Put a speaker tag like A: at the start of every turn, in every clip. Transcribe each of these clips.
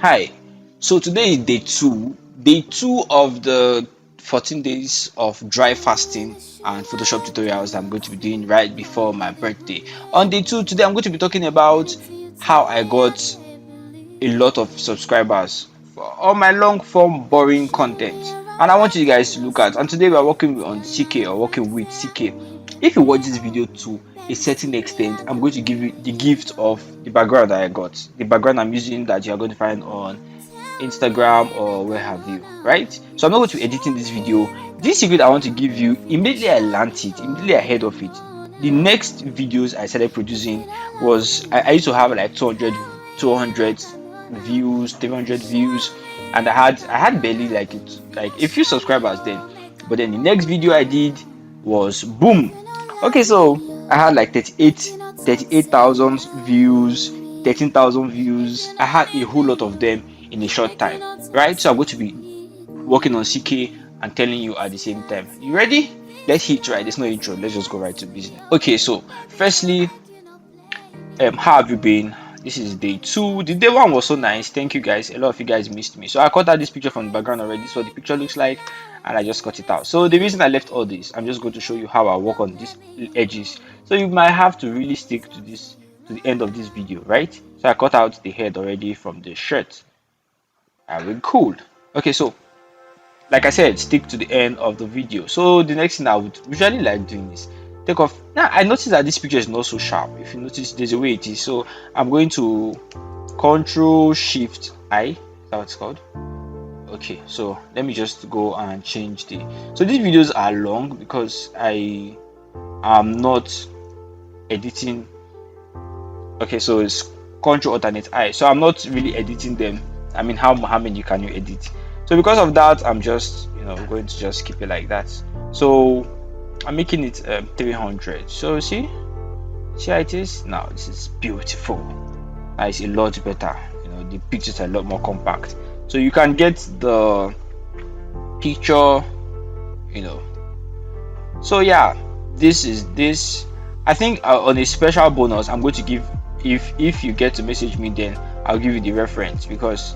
A: Hi, so today is day two of the 14 days of dry fasting and Photoshop tutorials that I'm going to be doing right before my birthday. On day two, today I'm going to be talking about how I got a lot of subscribers for all my long form boring content. And I want you guys to look at, and today we are working on CK or working with CK. If you watch this video to a certain extent, I'm going to give you the gift of the background that I got, the background I'm using that you are going to find on Instagram or where have you, right? So I'm not going to be editing this video. This secret I want to give you, immediately I learned it, immediately I heard of it. The next videos I started producing was I used to have like 200 views, 300 views, and I had barely like a few subscribers then. But then the next video I did was boom. Okay, so I had like 38,000 views, 13,000 views. I had a whole lot of them in a short time, right? So I'm going to be working on CK and telling you at the same time. You ready? Let's hit right. There's no intro. Let's just go right to business. Okay, so firstly, how have you been? This is day two. The day one was so nice. Thank you guys. A lot of you guys missed me. So I cut out this picture from the background already. This is what the picture looks like, and I just cut it out. So the reason I left all this, I'm just going to show you how I work on these edges. So you might have to really stick to this to the end of this video, right? So I cut out the head already from the shirt. I will cool. Okay, so like I said, stick to the end of the video. So the next thing I would usually like doing is take off. Now I noticed that this picture is not so sharp. If you notice, there's a way it is. So I'm going to Control Shift I. Is that what it's called? Okay, so let me just go and change the. So these videos are long because I am not editing. Okay, so it's Control Alternate I. So I'm not really editing them. I mean, how many can you edit? So because of that, I'm just going to just keep it like that. So I'm making it 300. So see how it is now. This is beautiful. It's a lot better. The pictures are a lot more compact. So you can get the picture. You know. So yeah, this is this. I think on a special bonus, I'm going to give if you get to message me, then I'll give you the reference because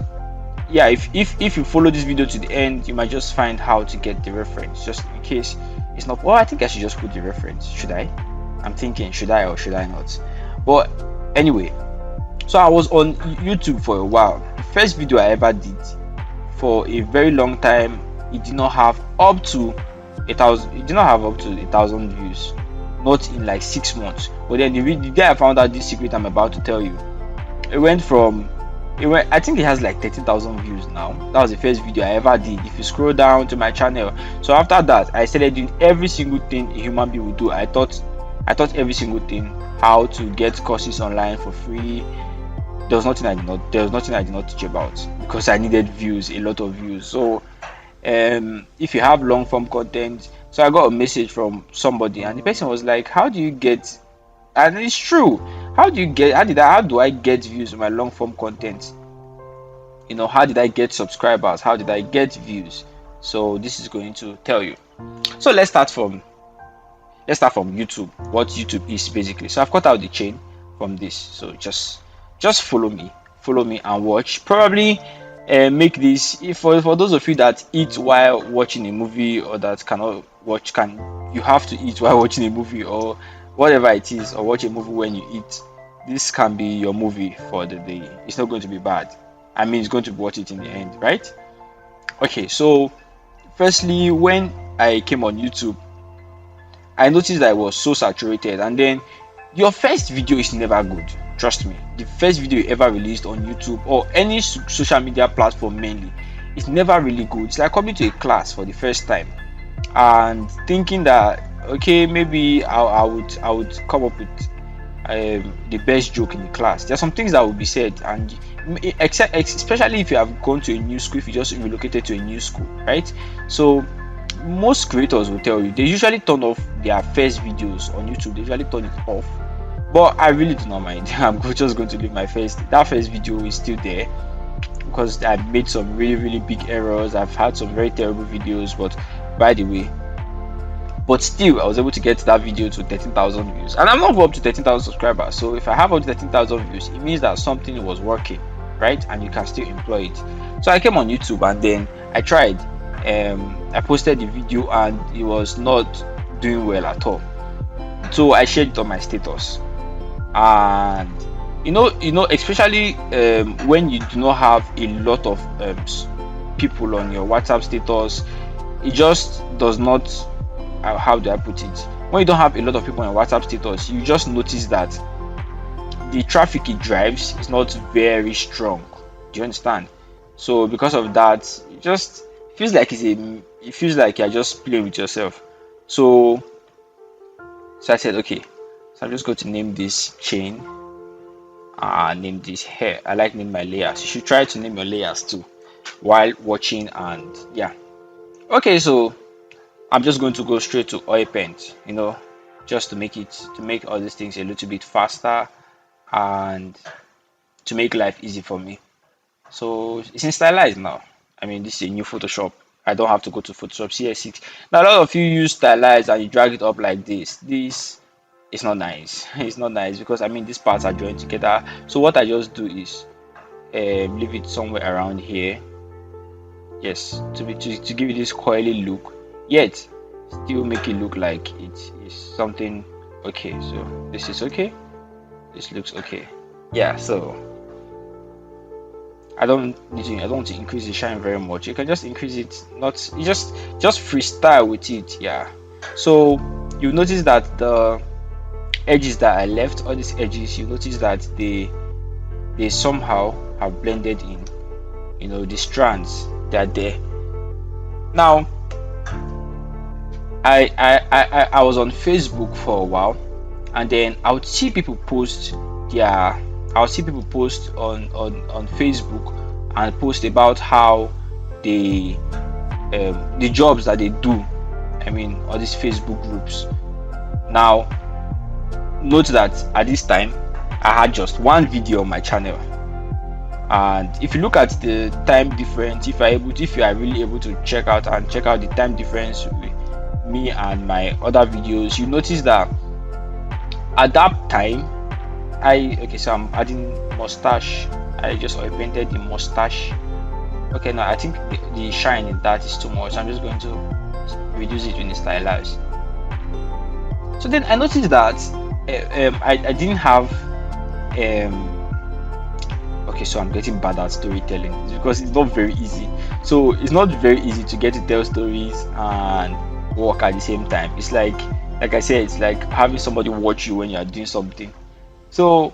A: yeah, if you follow this video to the end, you might just find how to get the reference just in case it's not. Well, I think I should just put the reference. Should I? I'm thinking, should I or should I not? But anyway, so I was on YouTube for a while. The first video I ever did for a very long time, it did not have up to 1,000. It did not have up to 1,000 views, not in like 6 months. But then the day I found out this secret I'm about to tell you, it went from I think it has like 13,000 views now. That was the first video I ever did. If you scroll down to my channel, so after that I started doing every single thing a human being would do. I taught every single thing, how to get courses online for free. There was nothing I did not teach about because I needed views, a lot of views. So if you have long form content, so I got a message from somebody and the person was like, how do you get, and it's true, how do I get views on my long form content? How did I get subscribers? How did I get views? So this is going to tell you. So let's start from YouTube. What YouTube is basically. So I've cut out the chain from this. So just follow me and watch. Probably make this, if for those of you that eat while watching a movie or that cannot watch, you have to eat while watching a movie or whatever it is, or watch a movie when you eat. This can be your movie for the day. It's not going to be bad. I mean, it's going to watch it in the end, right? Okay, so firstly, when I came on YouTube, I noticed that it was so saturated, and then your first video is never good. Trust me, the first video you ever released on YouTube or any social media platform mainly, it's never really good. It's like coming to a class for the first time and thinking that okay, maybe I would come up with the best joke in the class. There are some things that will be said, and especially if you have gone to a new school, if you just relocated to a new school, right? So most creators will tell you they usually turn off their first videos on YouTube. They usually turn it off, but I really do not mind. Just going to leave that first video is still there because I made some really really big errors. I've had some very terrible videos, but by the way, but still I was able to get that video to 13,000 views, and I'm not up to 13,000 subscribers. So if I have up to 13,000 views, it means that something was working. right? And you can still employ it. So I came on YouTube and then I tried. I posted the video and it was not doing well at all. So I shared it on my status, and especially when you do not have a lot of people on your WhatsApp status, it just does not. How do I put it? When you don't have a lot of people on your WhatsApp status, you just notice that the traffic it drives is not very strong. Do you understand? So because of that, it just feels like it feels like you're just playing with yourself. So I said, okay, so I'm just going to name this chain, name this hair. I like name my layers. You should try to name your layers too while watching. And yeah, okay, so I'm just going to go straight to oil paint, just to make all these things a little bit faster and to make life easy for me. So it's in stylized now. I mean, this is a new Photoshop. I don't have to go to Photoshop CS6. Now, a lot of you use stylized and you drag it up like this. This is not nice. It's not nice because I mean these parts are joined together. So what I just do is leave it somewhere around here. Yes, to give it this coily look. Yet still make it look like it is something okay. So this is okay. This looks okay. Yeah. So I don't want to increase the shine very much. You can just increase it, not you just freestyle with it. Yeah. So you notice that the edges that I left, all these edges, you notice that they somehow have blended in. The strands that are there. Now I was on Facebook for a while, and then I would see people post their I'll see people post on Facebook and post about how they the jobs that they do. I mean, all these Facebook groups. Now, note that at this time I had just one video on my channel, and if you look at the time difference, if you are really able to check out the time difference with me and my other videos, you notice that at that time so I'm adding mustache. I just oil painted the mustache. Okay, now I think the shine in that is too much. I'm just going to reduce it in the stylized. So then I noticed that I didn't have okay, so I'm getting bad at storytelling. It's because it's not very easy. So it's not very easy to get to tell stories and work at the same time. It's like I said, it's like having somebody watch you when you are doing something. So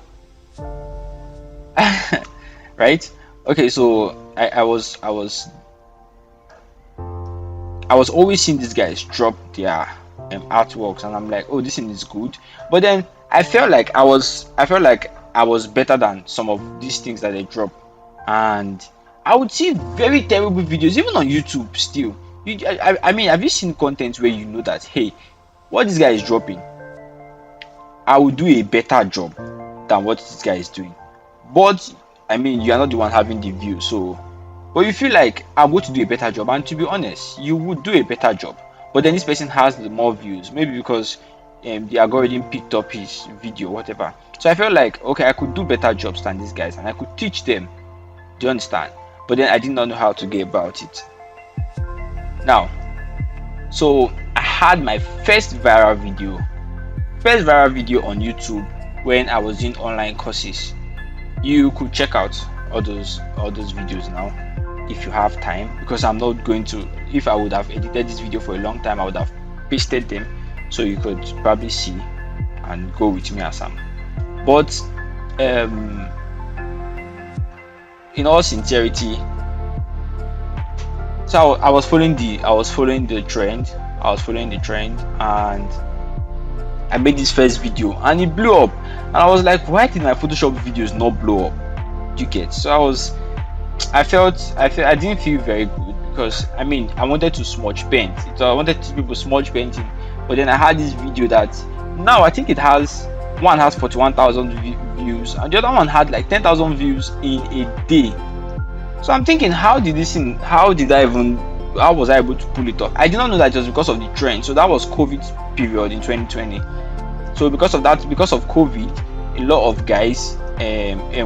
A: right, okay, so I was always seeing these guys drop their artworks, and I'm like, oh, this thing is good. But then I felt like I was better than some of these things that they drop, and I would see very terrible videos even on YouTube still. I mean, have you seen content where you know that, hey, what this guy is dropping, I will do a better job than what this guy is doing? But I mean, you are not the one having the view, so but you feel like I'm going to do a better job, and to be honest, you would do a better job. But then this person has the more views, maybe because the algorithm picked up his video, whatever. So I felt like, okay, I could do better jobs than these guys, and I could teach them. Do you understand? But then I did not know how to get about it. Now, so I had my first viral video on YouTube when I was doing online courses. You could check out all those videos now if you have time, because I'm not going to. If I would have edited this video for a long time, I would have pasted them so you could probably see and go with me as I'm. But in all sincerity, so I was following the trend, and I made this first video and it blew up, and I was like, why did my Photoshop videos not blow up? Do you get? So I didn't feel very good, because I mean, I wanted to smudge paint. So I wanted to see people smudge painting, but then I had this video that now I think it has 41,000 views, and the other one had like 10,000 views in a day. So I'm thinking, how was I able to pull it off? I did not know that it was because of the trend. So that was COVID period in 2020. So because of COVID, a lot of guys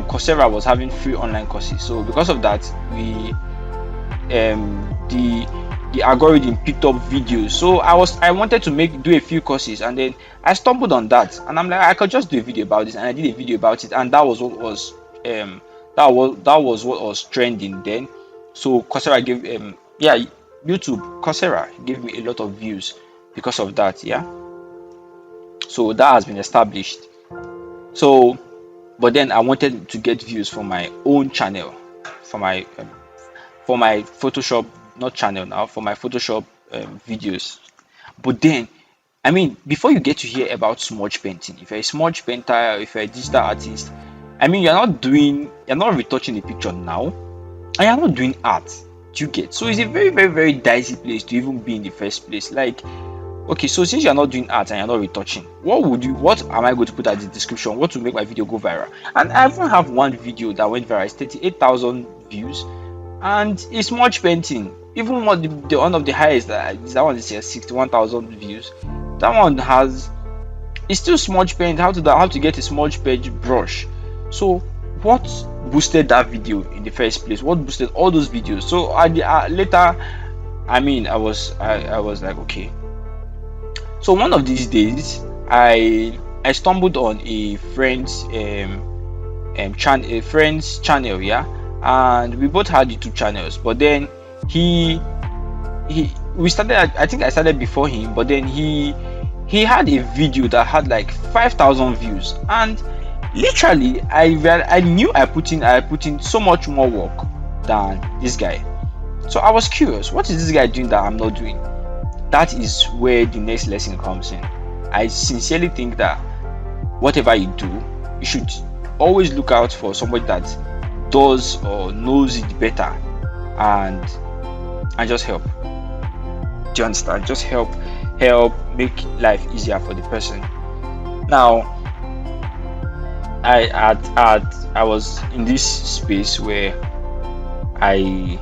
A: Coursera was having free online courses. So because of that, we the algorithm picked up videos. So I wanted to do a few courses, and then I stumbled on that, and I'm like, I could just do a video about this, and I did a video about it, and um that was what was trending then. So Coursera gave yeah, YouTube Coursera gave me a lot of views because of that. Yeah, so that has been established. So but then I wanted to get views for my own channel, for my Photoshop, not channel now, for my Photoshop videos. But then, I mean, before you get to hear about smudge painting, if you're a smudge painter, if you're a digital artist, I mean, you're not retouching the picture now, and you're not doing art. Do you get? So it's a very, very, very dicey place to even be in the first place. Like, okay, so since you're not doing art and you're not retouching, what am I going to put as the description? What will make my video go viral? And I even have one video that went viral, it's 38,000 views, and it's much painting. Even more, the one of the highest, that one is 61,000 views. That one has, it's still smudge paint. How to get a smudge paint brush. So what boosted that video in the first place? What boosted all those videos? So later, I mean, I was like, okay. So one of these days, I stumbled on a friend's channel, yeah, and we both had YouTube channels. But then he we started. I think I started before him, but then he had a video that had like 5,000 views, and literally I knew I put in so much more work than this guy. So I was curious, what is this guy doing that I'm not doing? That is where the next lesson comes in. I sincerely think that whatever you do, you should always look out for somebody that does or knows it better, and just help. Do you understand? Just help make life easier for the person. Now, I was in this space where I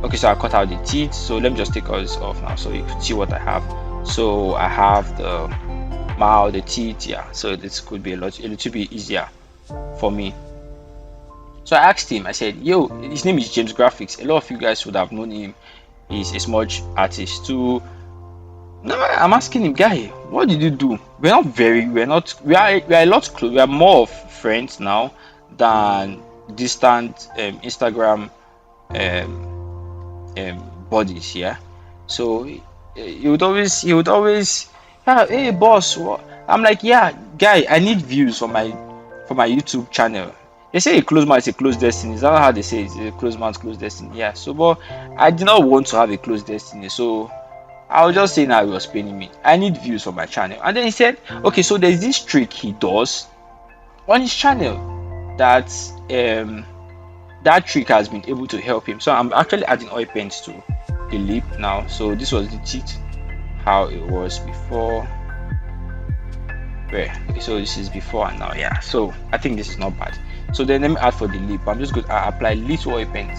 A: okay, so I cut out the teeth. So let me just take all this off now, so you can see what I have. So I have the mouth, the teeth, yeah. So this could be a little bit easier for me. So I asked him, I said, yo, his name is James Graphics. A lot of you guys would have known him. He's a smudge artist too. No, I'm asking him, guy, what did you do? We are a lot close. We are more of friends now than distant Instagram bodies, yeah. So he would always, yeah, hey boss, what? I'm like, yeah, guy, I need views for my YouTube channel. They say a closed mouth is a closed destiny. Is that how they say it? It's a closed mouth, closed destiny? Yeah. So, but I did not want to have a closed destiny. So I was just saying how he was paying me. I need views for my channel. And then he said, okay, so there's this trick he does on his channel that that trick has been able to help him. So I'm actually adding oil paint to the lip now. So this was the teeth, how it was before. Where? So this is before and now, yeah. So I think this is not bad. So then let me add for the lip. I'm just going to apply little oil paint.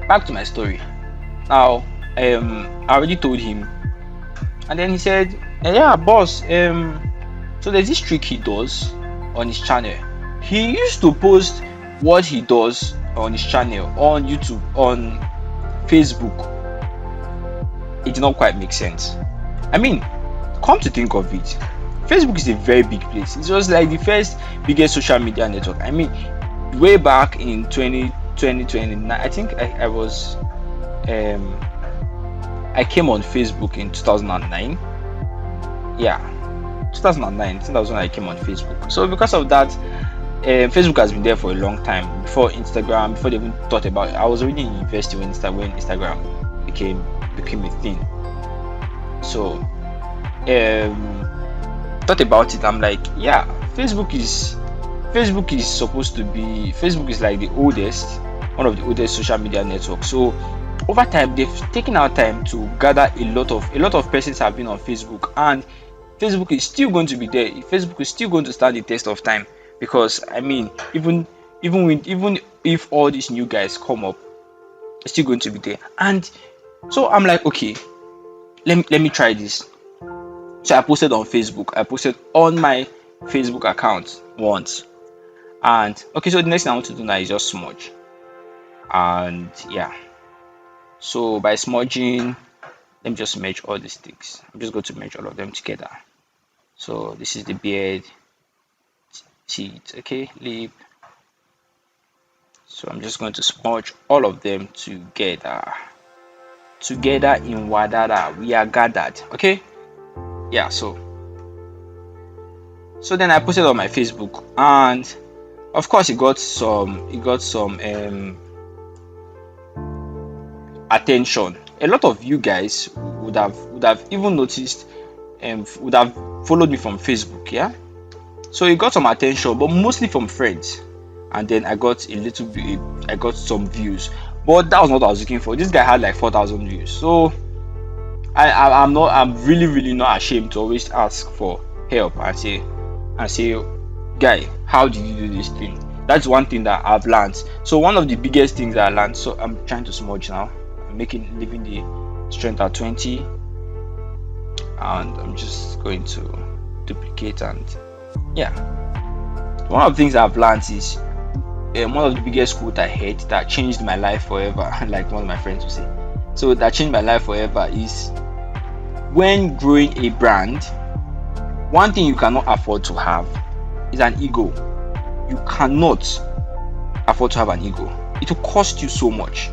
A: Back to my story. Now, I already told him, and then he said, yeah, boss. So there's this trick he does on his channel. He used to post what he does on his channel on YouTube, on Facebook. It did not quite make sense. I mean, come to think of it, Facebook is a very big place. It was like the first biggest social media network. I mean, way back in 2020, I think I was I came on Facebook in 2009. Yeah, 2009. I think that was when I came on Facebook. So because of that, Facebook has been there for a long time. Before Instagram, before they even thought about it. I was already in university when Instagram became a thing. So thought about it. I'm like, yeah, Facebook is like the oldest, one of the oldest social media networks. So over time, they've taken our time to gather a lot of persons have been on Facebook, and Facebook is still going to be there. Facebook is still going to stand the test of time, because I mean, even if all these new guys come up, it's still going to be there. And so I'm like, okay, let me try this. So I posted on Facebook. I posted on my Facebook account once, And okay, so the next thing I want to do now is just smudge. And yeah, so by smudging, let me just merge all these things. I'm just going to merge all of them together. So this is the beard, teeth, okay, lip. So I'm just going to smudge all of them together. Together in Wadada, we are gathered. Okay, yeah. So then I posted on my Facebook, and of course it got some attention. A lot of you guys would have even noticed, would have followed me from Facebook, yeah. So it got some attention, but mostly from friends. And then I got a little bit, I got some views, but that was not what I was looking for. This guy had like 4,000 views. So I'm really not ashamed to always ask for help and say, guy, how did you do this thing? That's one thing that I've learned. So one of the biggest things that I learned. So I'm trying to smudge now. I'm leaving the strength at 20, and I'm just going to duplicate. And yeah, one of the things I've learned is, one of the biggest quote I heard that changed my life forever, like one of my friends would say. So that changed my life forever is, when growing a brand, one thing you cannot afford to have is an ego. You cannot afford to have an ego. It will cost you so much.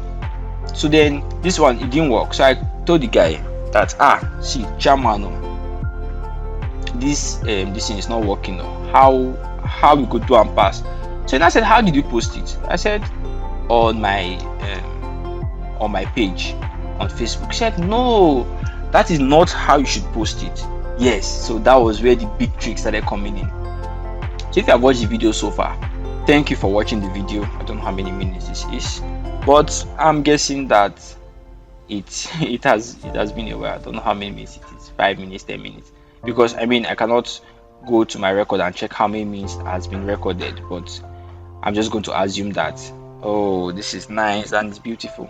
A: So then this one, it didn't work. So I told the guy that, see, chairman, this thing is not working. How we could do and pass. So then I said, how did you post it? I said, on my page on Facebook. He said, no, that is not how you should post it. Yes. So that was where the big trick started coming in. So if you have watched the video so far, thank you for watching the video. I don't know how many minutes this is, but I'm guessing that it has been a while. I don't know how many minutes it is, 5 minutes, 10 minutes, because I mean I cannot go to my record and check how many minutes has been recorded, but I'm just going to assume that, oh, this is nice and it's beautiful.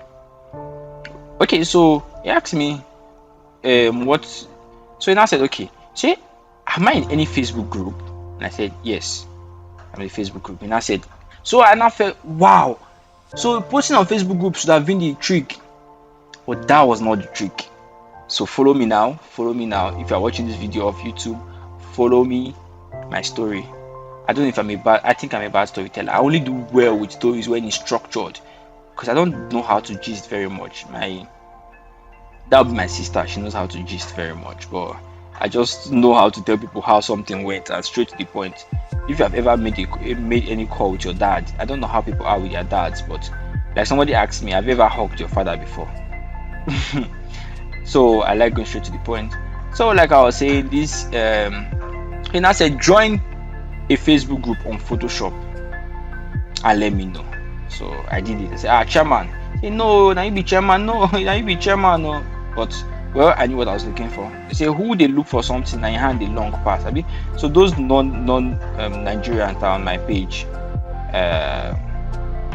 A: Okay, so he asked me what. So he now said, okay, say, am I in any Facebook group? And I said, yes, I'm in a Facebook group. And I said, so I now felt, wow, so posting on Facebook group should have been the trick, but that was not the trick. So follow me now. If you are watching this video of YouTube, follow me, my story. I don't know if I think I'm a bad storyteller. I only do well with stories when it's structured, because I don't know how to gist very much. That would be my sister. She knows how to gist very much, but I just know how to tell people how something went and straight to the point. If you have ever made any call with your dad, I don't know how people are with their dads, but like somebody asked me, have you ever hugged your father before? So I like going straight to the point. So like I was saying, this and I said, join a Facebook group on Photoshop and let me know. So I did it. I said, chairman. Say, no, now you be chairman. No, now you be chairman. No. But well, I knew what I was looking for. They say, who they look for something and you hand the long pass. I mean, so those non Nigerians are on my page.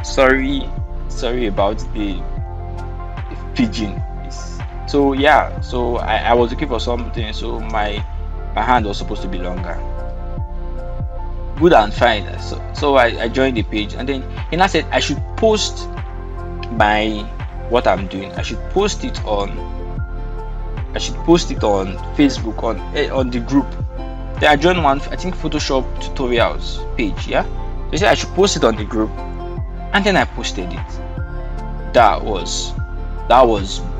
A: Sorry about the pigeon. So yeah, so I was looking for something. So my hand was supposed to be longer. Good and fine. So I joined the page, and then I said I should post what I'm doing. I should post it on Facebook, on the group. Then I joined one, I think, Photoshop tutorials page. Yeah, they said I should post it on the group, and then I posted it. That was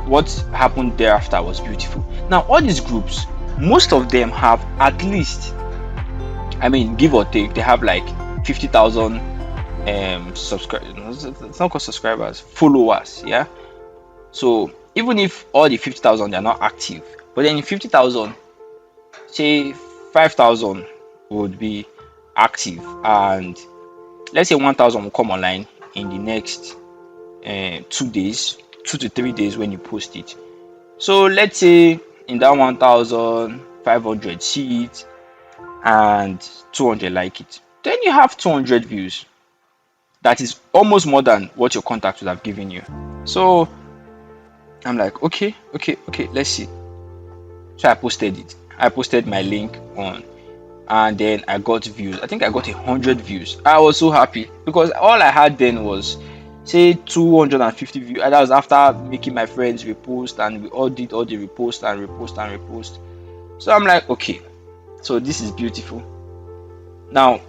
A: what happened thereafter was beautiful. Now all these groups, most of them have at least, I mean, give or take, they have like 50,000 subscribers. It's not called subscribers, followers. Yeah. So even if all the 50,000 they are not active, but then in 50,000, say 5,000 would be active, and let's say 1,000 will come online in the next 2 days, 2 to 3 days when you post it. So let's say in that 1,500 see it and 200 like it, then you have 200 views. That is almost more than what your contact would have given you. So I'm like, okay, let's see. So I posted it. I posted my link on and then I got views. I think I got 100 views. I was so happy because all I had then was say 250 views. And that was after making my friends repost, and we all did all the repost and repost and repost. So I'm like, okay, so this is beautiful. Now,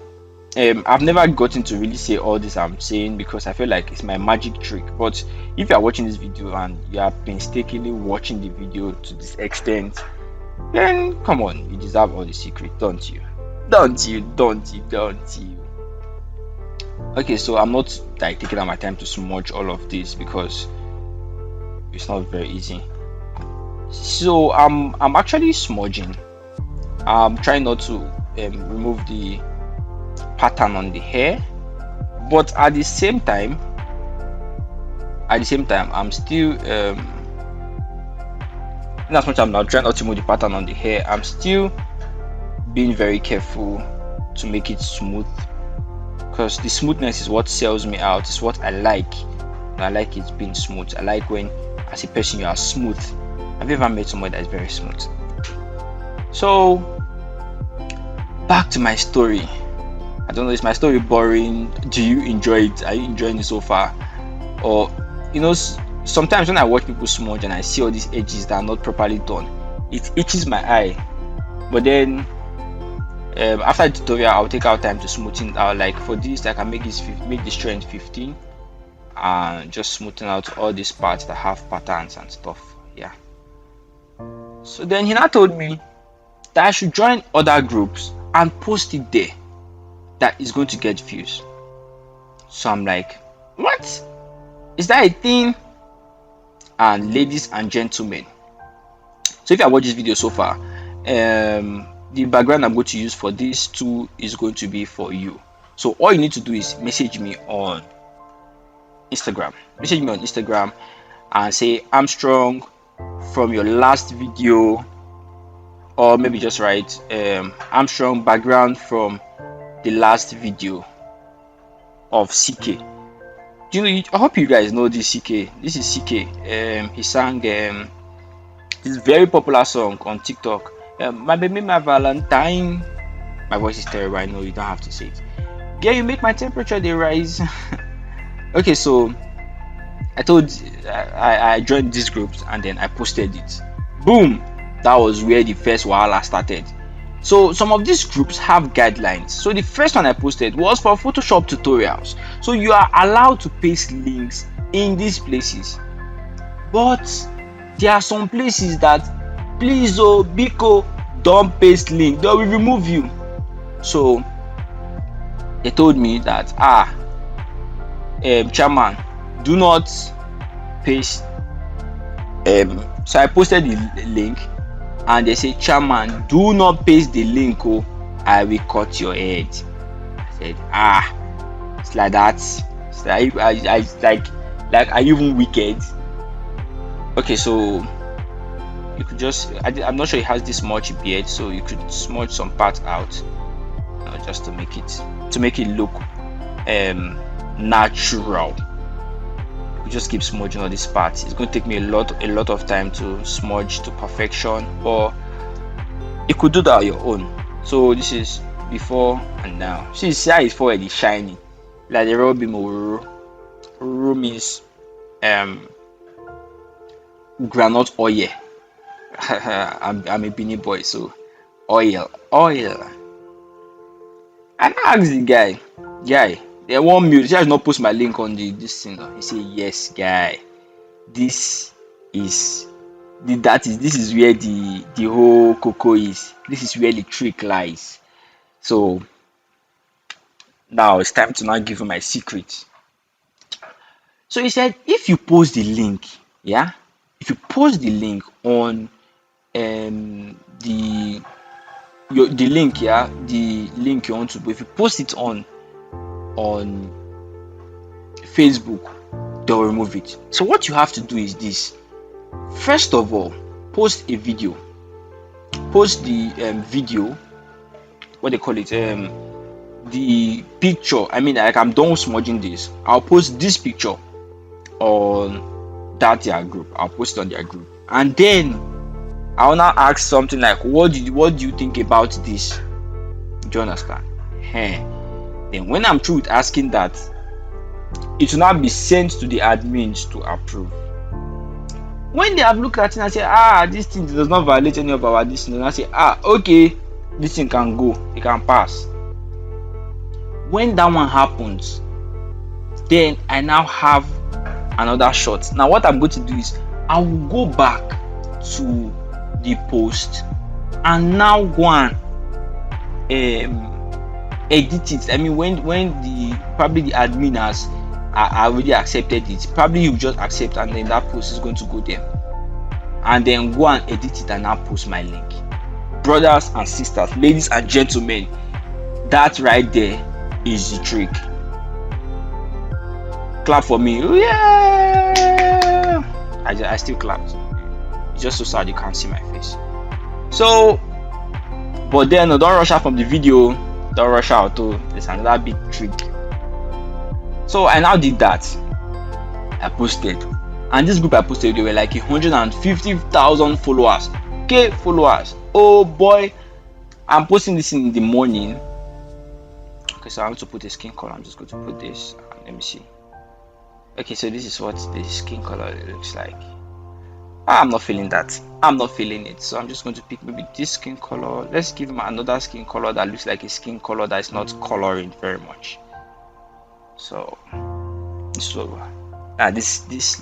A: I've never gotten to really say all this I'm saying because I feel like it's my magic trick. But if you are watching this video and you are painstakingly watching the video to this extent, then come on, you deserve all the secret, don't you? Don't you? Don't you? Don't you? Okay, so I'm not like taking out my time to smudge all of this because it's not very easy. So I'm actually smudging. I'm trying not to remove the pattern on the hair, but at the same time I'm still in as much as I'm now trying not to remove the pattern on the hair, I'm still being very careful to make it smooth, because the smoothness is what sells me out. It's what I like. I like it being smooth. I like when as a person you are smooth. Have you ever met someone that is very smooth? So back to my story. I don't know, is my story boring? Do you enjoy it? Are you enjoying it so far? Or sometimes when I watch people smudge and I see all these edges that are not properly done, it itches my eye. But then after the tutorial, I'll take out time to smoothen it out. Like for this, I can make the strength 15 and just smoothen out all these parts that have patterns and stuff. Yeah. So then he now told me that I should join other groups and post it there, that is going to get views. So I'm like, what? Is that a thing? And ladies and gentlemen, so if you have watched this video so far, the background I'm going to use for this too is going to be for you. So all you need to do is message me on Instagram. Message me on Instagram and say Armstrong from your last video, or maybe just write Armstrong background from the last video of CK. I hope you guys know this CK. This is CK. He sang this very popular song on TikTok. My baby, my Valentine. My voice is terrible. I know, you don't have to say it. Yeah, you make my temperature they rise. Okay, so I joined these groups and then I posted it. Boom! That was where the first wahala started. So some of these groups have guidelines. So the first one I posted was for Photoshop tutorials. So you are allowed to paste links in these places, but there are some places that, please oh biko, don't paste link, they will remove you. So they told me that chairman, do not paste. So I posted the link and they say, chairman, do not paste the link, oh, I will cut your head. I said, it's like that. It's like are you even wicked? Okay, so you could just, I'm not sure it has this much beard, so you could smudge some parts out, just to make it look natural. You just keep smudging all these parts. It's going to take me a lot of time to smudge to perfection, but you could do that on your own. So this is before and now. See how his forehead is shiny, like the raw beam. Means granite oil. I'm a Benin boy, so oil. And I asked the guy, they want me. He has not post my link on this thing. He said, yes, guy, this is where the whole cocoa is. This is where the trick lies. So now it's time to now give him my secret. So he said, if you post the link, if you post the link on the link, the link you want to, if you post it on Facebook, they'll remove it. So what you have to do is this. First of all, post a video. Post the video, what they call it, the picture. I mean, like, I'm done smudging this. I'll post this picture on their group. I'll post it on their group, and then I'll now ask something like, what do you think about this? Do you understand? Hey. Then when I'm through with asking that, it will now be sent to the admins to approve. When they have looked at it and say, this thing does not violate any of our this, and I say, okay, this thing can go, it can pass. When that one happens, then I now have another shot. Now what I'm going to do is I will go back to the post and now go and edit it. I mean, when the probably the admin has already accepted it, probably you just accept, and then that post is going to go there, and then go and edit it and now post my link. Brothers and sisters, ladies and gentlemen, that right there is the trick. Clap for me. Yeah, I still clapped. It's just so sad you can't see my face. So, but then don't rush out from the video. Don't rush out too. There's another big trick. So I now did that. I posted, and this group I posted, they were like 150,000 followers. Okay, followers. Oh boy, I'm posting this in the morning. Okay, so I want to put a skin color. I'm just going to put this. Let me see. Okay, so this is what the skin color looks like. I'm not feeling that. I'm not feeling it. So I'm just going to pick maybe this skin color. Let's give him another skin color that looks like a skin color that is not coloring very much. So this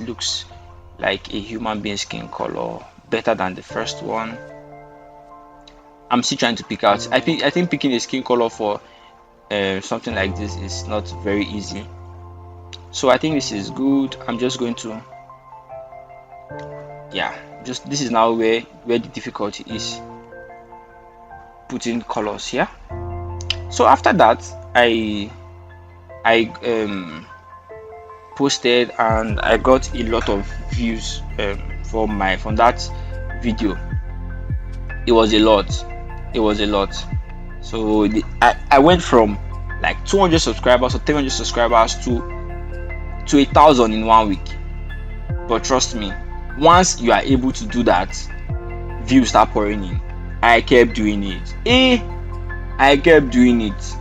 A: looks like a human being skin color, better than the first one. I'm still trying to pick out. I think picking a skin color for something like this is not very easy. So I think this is good. I'm just going to, this is now where the difficulty is, putting colors here. So after that, I posted and I got a lot of views from that video. It was a lot. So I went from like 200 subscribers or 300 subscribers to 1,000 in 1 week. But trust me, once you are able to do that, views start pouring in. I kept doing it. I kept doing it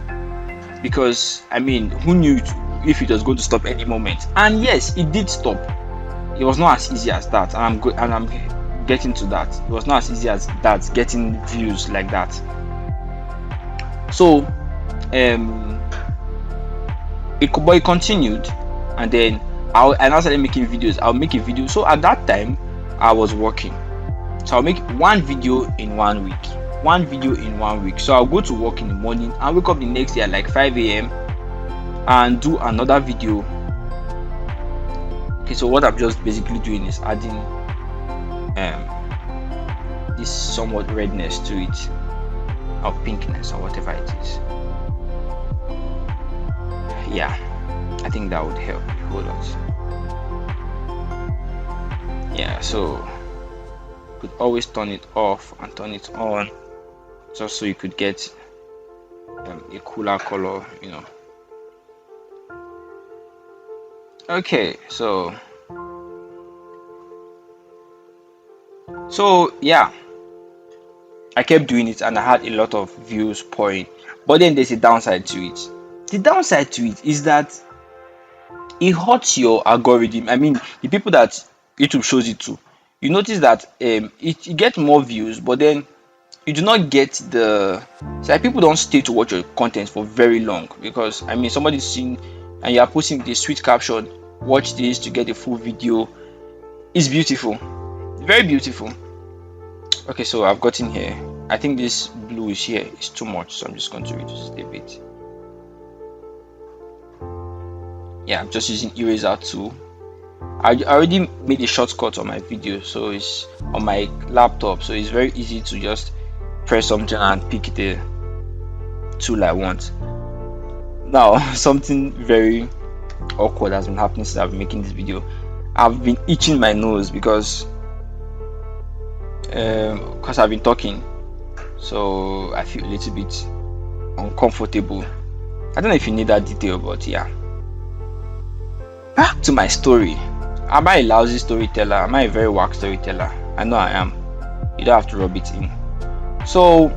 A: because I mean, who knew if it was going to stop any moment? And yes, it did stop. It was not as easy as that, and I'm getting to that. It was not as easy as that, getting views like that. So it continued, and then I now started making videos. I'll make a video. So at that time I was working, so I'll make one video in 1 week. So I'll go to work in the morning and wake up the next day at like 5 a.m. and do another video. Okay, so what I'm just basically doing is adding this somewhat redness to it, or pinkness, or whatever it is. Yeah, I think that would help a whole lot. Yeah, so you could always turn it off and turn it on, just so you could get a cooler color, Okay, so yeah, I kept doing it and I had a lot of views pouring. But then there's a downside to it. The downside to it is that it hurts your algorithm. I mean, the people that YouTube shows it to, you notice that it gets more views, but then you do not get people don't stay to watch your content for very long, because I mean, somebody's seeing and you are posting the sweet caption, watch this to get a full video. It's beautiful, very beautiful. Okay, so I've gotten here. I think this bluish here is too much, so I'm just going to reduce it a bit. Yeah, I'm just using eraser tool. I already made a shortcut on my video, so it's on my laptop, so it's very easy to just press something and pick the tool I want. Now something very awkward has been happening since I've been making this video. I've been itching my nose because I've been talking, so I feel a little bit uncomfortable. I don't know if you need that detail, but yeah. Back to my story. Am I a lousy storyteller? Am I a very whack storyteller? I know I am. You don't have to rub it in. So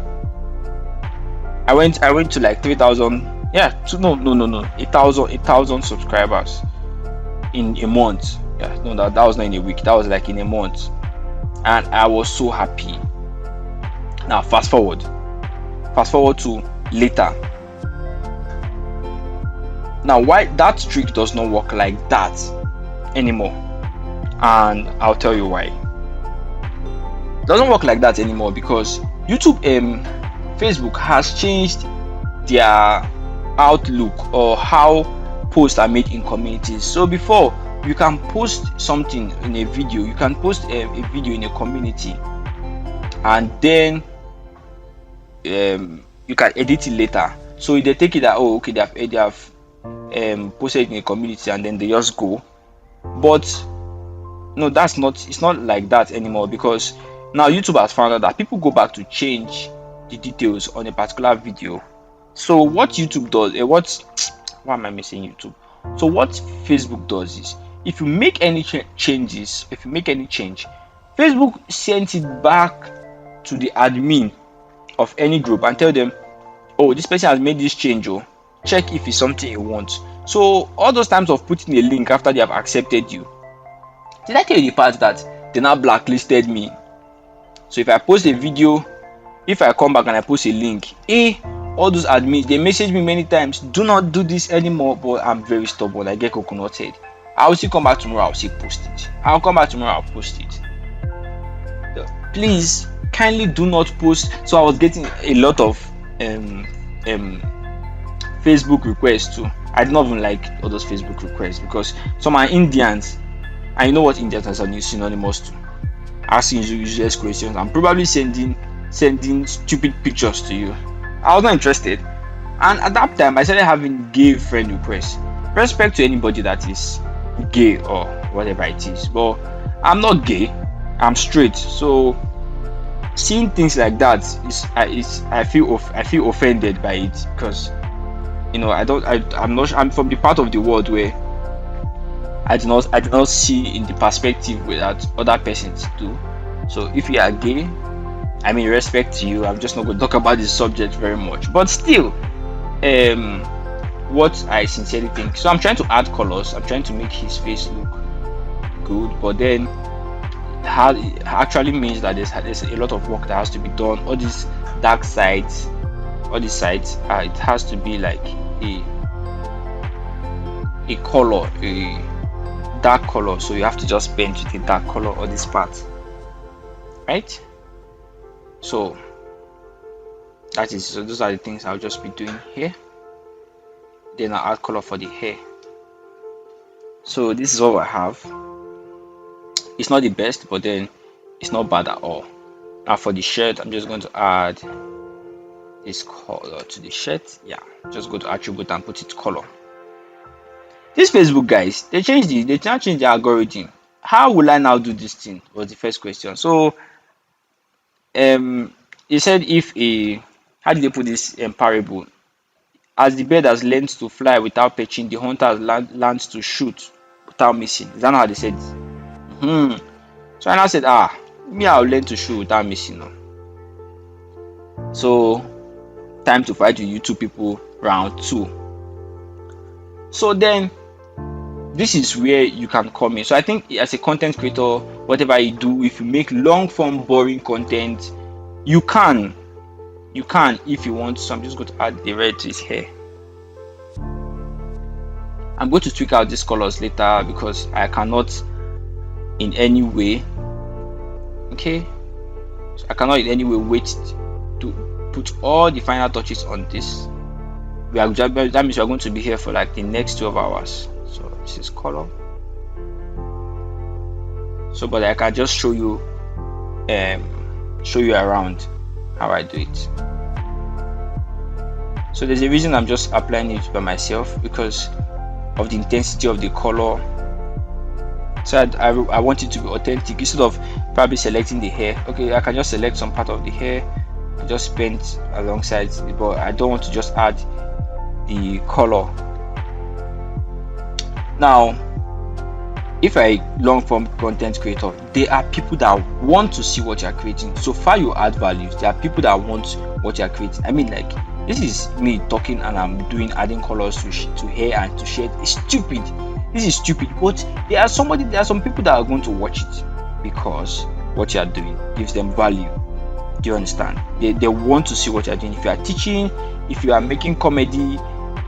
A: I went to like 3,000. Yeah, no, 1,000 subscribers in a month. Yeah, no, that was not in a week. That was like in a month, and I was so happy. Now fast forward to later. Now, why that trick does not work like that anymore, and I'll tell you why. It doesn't work like that anymore because YouTube, Facebook has changed their outlook or how posts are made in communities. So before, you can post something in a video, you can post a video in a community, and then you can edit it later. So they take it that, oh, okay, they have posted in a community, and then they just go. But no, it's not like that anymore, because now YouTube has found out that people go back to change the details on a particular video. So what YouTube does, why am I missing YouTube? So what Facebook does is, if you make any changes, if you make any change, Facebook sends it back to the admin of any group and tell them, oh, this person has made this change, oh, check if it's something you want. So all those times of putting a link after they have accepted you, did I tell you the part that they now blacklisted me? So if I post a video, if I come back and I post a link, all those admins, they message me many times, do not do this anymore. But I'm very stubborn, I get coconut head. I'll still come back tomorrow, I'll still post it. I'll come back tomorrow, I'll post it. Please kindly do not post. So I was getting a lot of Facebook requests too. I did not even like all those Facebook requests because some are Indians. I know what Indians are synonymous to. Asking you useless questions and probably sending stupid pictures to you. I was not interested. And at that time, I started having gay friend requests. Respect to anybody that is gay or whatever it is. But I'm not gay. I'm straight. So seeing things like that I feel offended by it, because I'm from the part of the world where I do not see in the perspective that other persons do. So if you are gay, I mean, respect to you. I'm just not going to talk about this subject very much, but still, what I sincerely think. So I'm trying to add colors. I'm trying to make his face look good, but then it actually means that there's a lot of work that has to be done. All these dark sides, all these sides, it has to be like a color, a dark color. So you have to just paint with a dark color all this part, right? So those are the things I'll just be doing here. Then I'll add color for the hair. So this is what I have. It's not the best, but then it's not bad at all. Now for the shirt, I'm just going to add this color to the shirt. Yeah, just go to attribute and put it color. This Facebook guys, they now change the algorithm. How will I now do this thing? Was the first question. So he said, how did they put this parable? As the bird has learned to fly without perching, the hunter has learned to shoot without missing. Is that not how they said it? So I now said, me, I'll learn to shoot without missing now. So time to fight with YouTube people, round 2. So then this is where you can come in. So I think as a content creator, whatever you do, if you make long form boring content, you can if you want. So I'm just going to add the red to his hair. I'm going to tweak out these colors later because I cannot in any way, okay, so I cannot in any way wait to put all the final touches on this. That means we are going to be here for like the next 12 hours. So this is color. So but I can just show you around how I do it. So there's a reason I'm just applying it by myself, because of the intensity of the color. So I want it to be authentic. Instead of probably selecting the hair, okay, I can just select some part of the hair and just paint alongside it, but I don't want to just add the color. Now if I long form content creator, there are people that want to see what you're creating. So far you add values, there are people that want what you're creating. I mean, like, This is me talking and I'm doing adding colors to hair and to shade. It's stupid. This is stupid. But there are some people that are going to watch it because what you are doing gives them value. Do you understand? They want to see what you're doing. If you are teaching, if you are making comedy,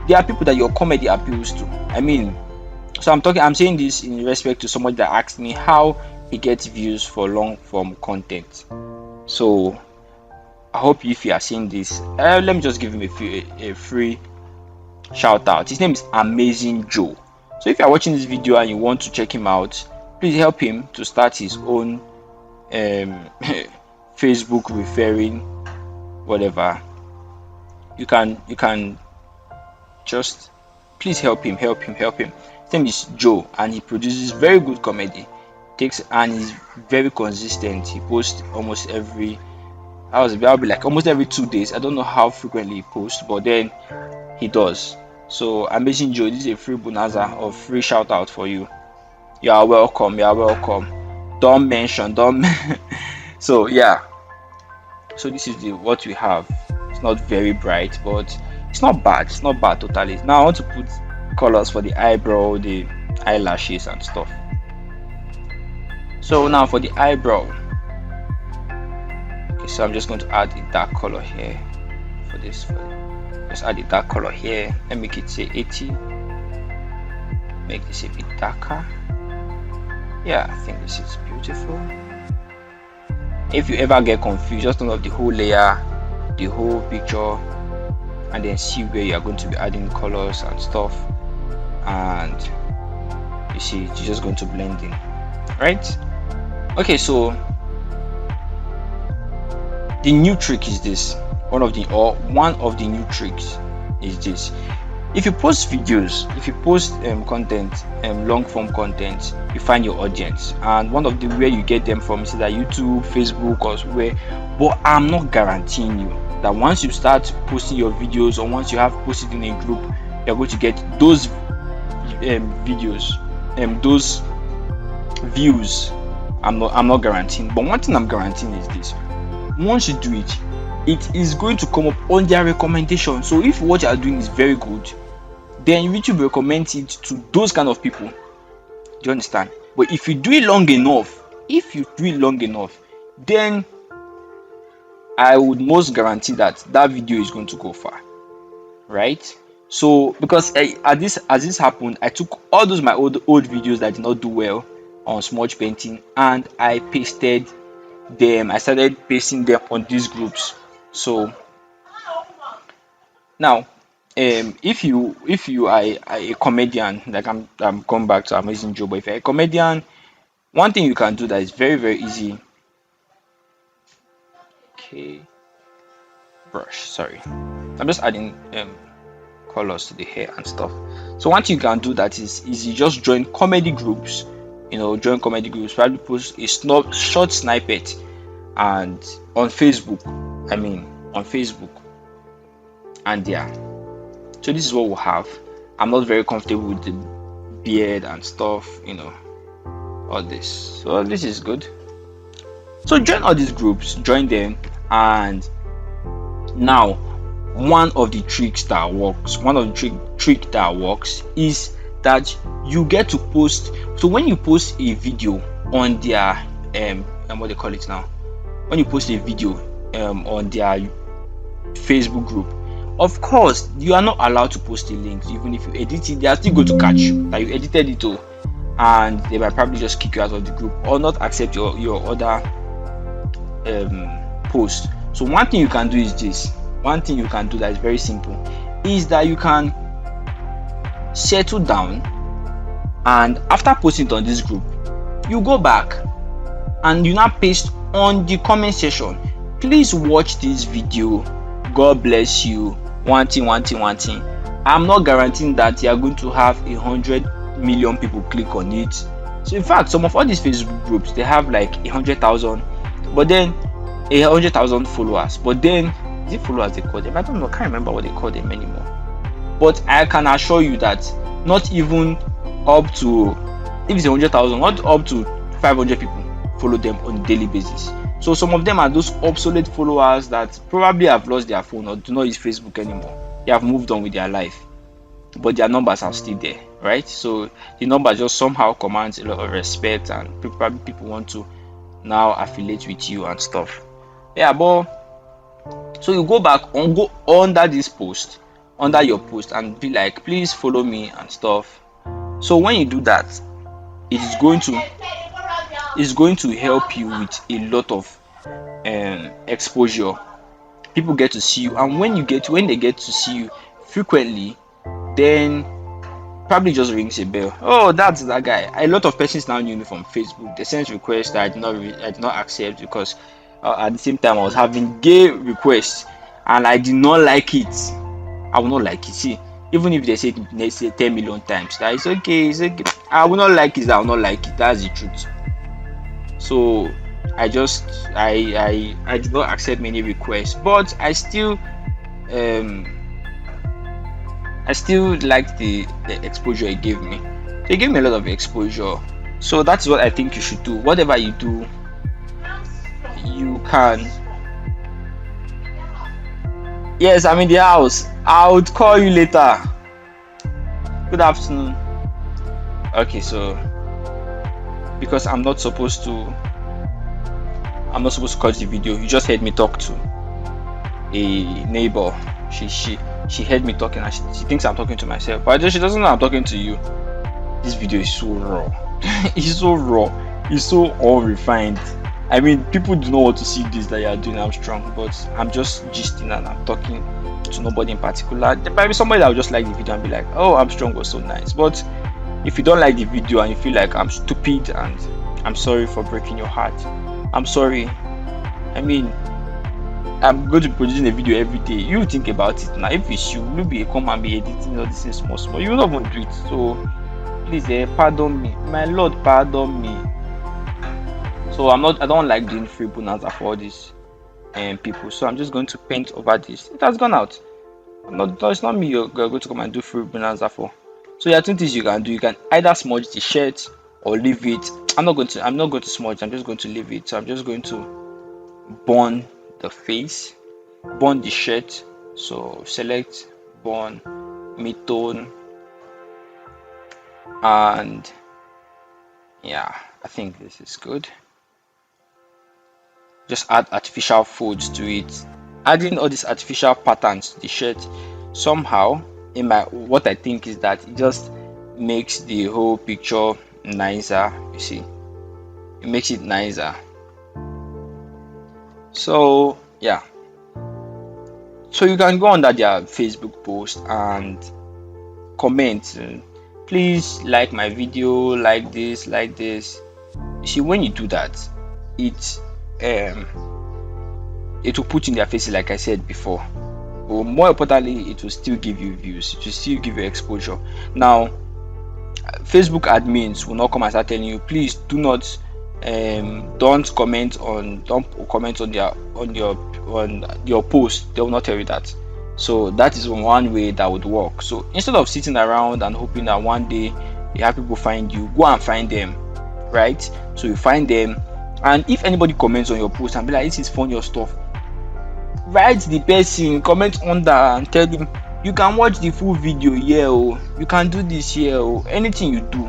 A: there are people that your comedy appeals to. I mean, so I'm saying this in respect to somebody that asked me how he gets views for long form content. So I hope if you are seeing this, let me just give him a free shout out. His name is Amazing Joe. So if you are watching this video and you want to check him out, please help him to start his own Facebook referring whatever. You can just please help him. His name is Joe and he produces very good comedy. Takes and he's very consistent. He posts almost every I'll be like almost every 2 days. I don't know how frequently he posts, but then he does. So Amazing Joe, this is a free bonanza or free shout out for you. You are welcome. Don't mention, don't. So yeah. So this is what we have. It's not very bright, but it's not bad. It's not bad totally. Now I want to put colors for the eyebrow, the eyelashes, and stuff. So now for the eyebrow. Okay, so I'm just going to add a dark color here for this. Let's add a dark color here. Let me make it say 80. Make this a bit darker. Yeah, I think this is beautiful. If you ever get confused, just turn off the whole layer, the whole picture, and then see where you are going to be adding colors and stuff. And you see, it's just going to blend in, right? Okay, so the new trick is this. One of the new tricks is this. If you post videos, if you post content, long form content, you find your audience, and one of the way you get them from is that YouTube, Facebook, or where. But I'm not guaranteeing you that once you start posting your videos or once you have posted in a group, you're going to get those videos, those views. I'm not guaranteeing. But one thing I'm guaranteeing is this: once you do it, it is going to come up on their recommendation. So if what you are doing is very good, then YouTube recommends it to those kind of people. Do you understand? But if you do it long enough, then I would most guarantee that video is going to go far, right? So because as this happened, I took all those my old videos that did not do well on smudge painting and I pasted them. I started pasting them on these groups. So now if you are a comedian, like I'm going back to Amazing Joe, but if you're a comedian, one thing you can do that is very, very easy. Okay, brush, sorry, I'm just adding colors to the hair and stuff. So one thing you can do that is easy, just join comedy groups. Probably post a short snippet and on Facebook, and yeah. So this is what we'll have. I'm not very comfortable with the beard and stuff, all this. So this is good. So join all these groups, join them, and now one of the tricks that works, is that you get to post. So when you post a video on their what they call it now, when you post a video on their Facebook group, of course you are not allowed to post a link. Even if you edit it, they are still going to catch you that you edited it too, and they might probably just kick you out of the group or not accept your other post. So one thing you can do is this. One thing you can do that is very simple is that you can settle down, and after posting it on this group, you go back and you now paste on the comment section, please watch this video, God bless you, one thing. I'm not guaranteeing that you are going to have 100 million people click on it. So in fact, some of all these Facebook groups, they have like 100,000, but then 100,000 followers, but then is it followers they call them? I don't know, I can't remember what they call them anymore. But I can assure you that not even up to, if it's 100,000, not up to 500 people follow them on a daily basis. So some of them are those obsolete followers that probably have lost their phone or do not use Facebook anymore. They have moved on with their life, but their numbers are still there, right? So the number just somehow commands a lot of respect, and probably people want to now affiliate with you and stuff. Yeah, but so you go back on, go under this post, under your post, and be like, please follow me and stuff. So when you do that, it is going to help you with a lot of exposure. People get to see you, and when they get to see you frequently, then probably just rings a bell. Oh, that's that guy. A lot of persons now knew me from Facebook. They sent requests that I did not accept because at the same time I was having gay requests, and I did not like it. I will not like it. See, even if they say 10 million times that it's okay, it's okay. I will not like it. I will not like it. That's the truth. So I just I did not accept many requests, but um I still liked the exposure it gave me. It gave me a lot of exposure. So that's what I think you should do. Whatever you do, you can. Yes, I'm in the house. I would call you later. Good afternoon. Okay, so because I'm not supposed to cut the video. You just heard me talk to a neighbor. She heard me talking, and she thinks I'm talking to myself, but she doesn't know I'm talking to you. This video is so raw. It's so raw. It's so unrefined. I mean, people do not want to see this that you are doing Armstrong, but I'm just gisting and I'm talking to nobody in particular. There might be somebody that will just like the video and be like, "Oh, Armstrong was so nice." But if you don't like the video and you feel like I'm stupid and I'm sorry for breaking your heart, I'm sorry. I mean, I'm going to be producing a video every day. You think about it now. If it's you, you'll be come and be editing all this things small. You will not want to do it. So please, pardon me, my Lord, pardon me. So I don't like doing free bonanza for all these people. So I'm just going to paint over this. It has gone out. It's not me you're going to come and do free bonanza for. So there are two things you can do. You can either smudge the shirt or leave it. I'm not going to smudge. I'm just going to leave it. So I'm just going to burn the face, burn the shirt. So select burn, mid-tone, and yeah, I think this is good. Just add artificial folds to it. Adding all these artificial patterns to the shirt somehow, in my what I think is that it just makes the whole picture nicer. You see, it makes it nicer. So yeah, so you can go under their Facebook post and comment, please like my video, like this, like this. You see, when you do that, it it will put in their faces, like I said before. But more importantly, it will still give you views, it will still give you exposure. Now Facebook admins will not come and start telling you, please do not don't comment on your post. They will not tell you that. So that is one way that would work. So instead of sitting around and hoping that one day you have people find you, go and find them, right? So you find them, and if anybody comments on your post and be like, this is funny or stuff, write the person, comment under and tell him, you can watch the full video here, oh, you can do this here, oh. Anything you do,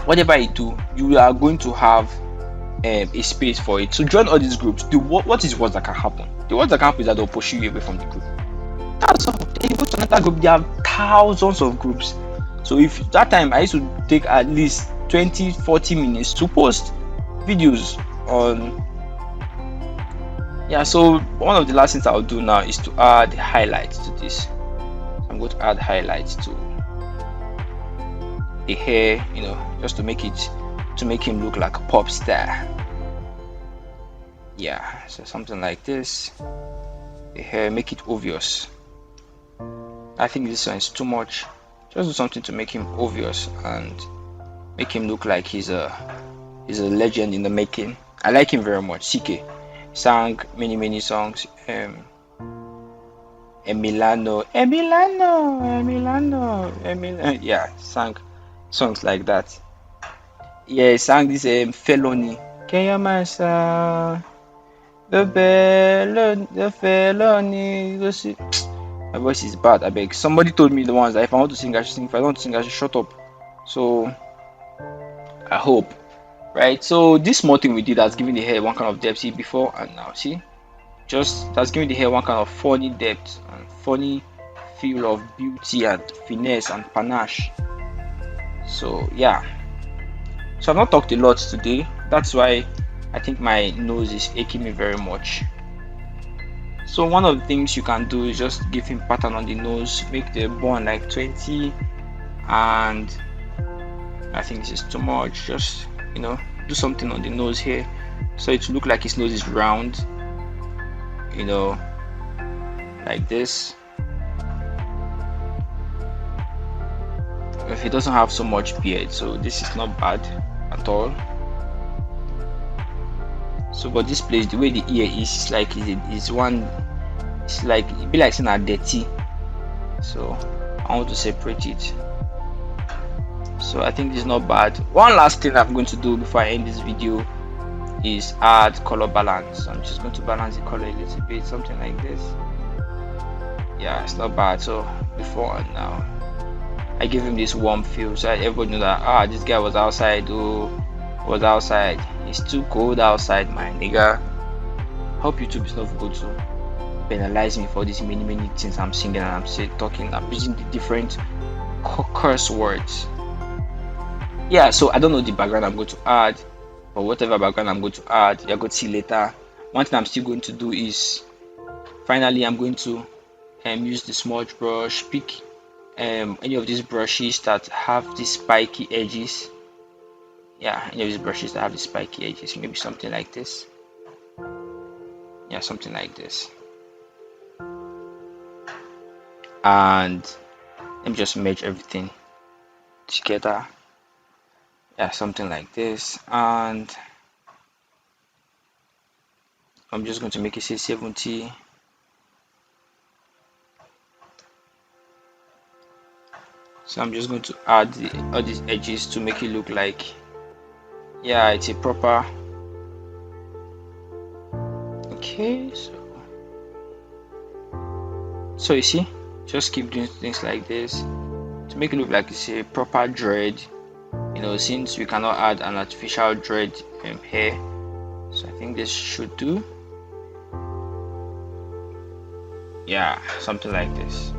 A: whatever you do, you are going to have a space for it. So join all these groups. What is what that can happen? The worst that can happen is that they'll push you away from the group. That's all. Then you go to another group, there are thousands of groups. So if that time I used to take at least 20-40 minutes to post videos on. Yeah, so one of the last things I'll do now is to add highlights to this. I'm going to add highlights to the hair, just to make him look like a pop star. Yeah, so something like this. The hair, make it obvious. I think this one is too much. Just do something to make him obvious and make him look like he's a legend in the making. I like him very much. CK sang many songs. Emiliano, yeah, sang songs like that. Yeah, he sang this felony. Keyamasa. the felony. Go see. My voice is bad. I beg. Somebody told me the ones that if I want to sing, I should sing. If I don't want to sing, I should shut up. So I hope, right? So this small thing we did has given the hair one kind of depth. See before and now. See, just that's giving the hair one kind of funny depth and funny feel of beauty and finesse and panache. So yeah. So I've not talked a lot today. That's why I think my nose is aching me very much. So one of the things you can do is just give him pattern on the nose, make the bone like 20, and I think this is too much. Just do something on the nose here, so it look like his nose is round. Like this. If he doesn't have so much beard, so this is not bad at all. So but this place, the way the ear is like it's like it be like saying a dirty. So I want to separate it. So I think this is not bad. One last thing I'm going to do before I end this video is add color balance. I'm just going to balance the color a little bit, something like this. Yeah, it's not bad. So before and now, I give him this warm feel so that everybody know that this guy was outside. It's too cold outside, my nigga. Hope YouTube is not going to penalize me for these many things I'm singing and I'm using the different curse words. Yeah, so I don't know the background I'm going to add, but whatever background I'm going to add, you're going to see later. One thing I'm still going to do is finally I'm going to use the smudge brush, pick any of these brushes that have these spiky edges. Yeah, any of these brushes that have the spiky edges, maybe something like this. Yeah, something like this. And let me just merge everything together. Yeah, something like this. And I'm just going to make it say 70. So I'm just going to add all these edges to make it look like, yeah, it's a proper. Okay, so you see, just keep doing things like this to make it look like it's a proper dread. Since we cannot add an artificial dread hair, so I think this should do. Yeah, something like this.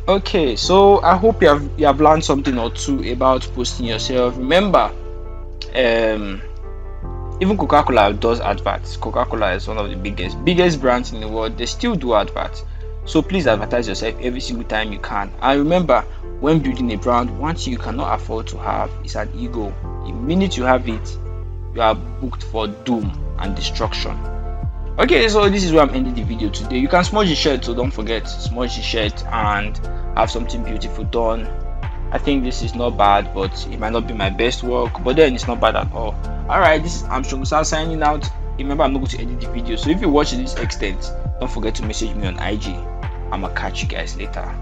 A: Okay, so I hope you have learned something or two about posting yourself. Remember, even Coca-Cola does adverts. Coca-Cola is one of the biggest brands in the world. They still do adverts. So please advertise yourself every single time you can. And remember, when building a brand, one thing you cannot afford to have is an ego. The minute you have it, you are booked for doom and destruction. Okay, so this is where I'm ending the video today. You can smudge the shirt, so don't forget, smudge the shirt and have something beautiful done. I think this is not bad, but it might not be my best work, but then it's not bad at all. Alright, this is Armstrong Sal signing out. Remember, I'm not going to edit the video, so if you watch this extent, don't forget to message me on IG. I'ma catch you guys later.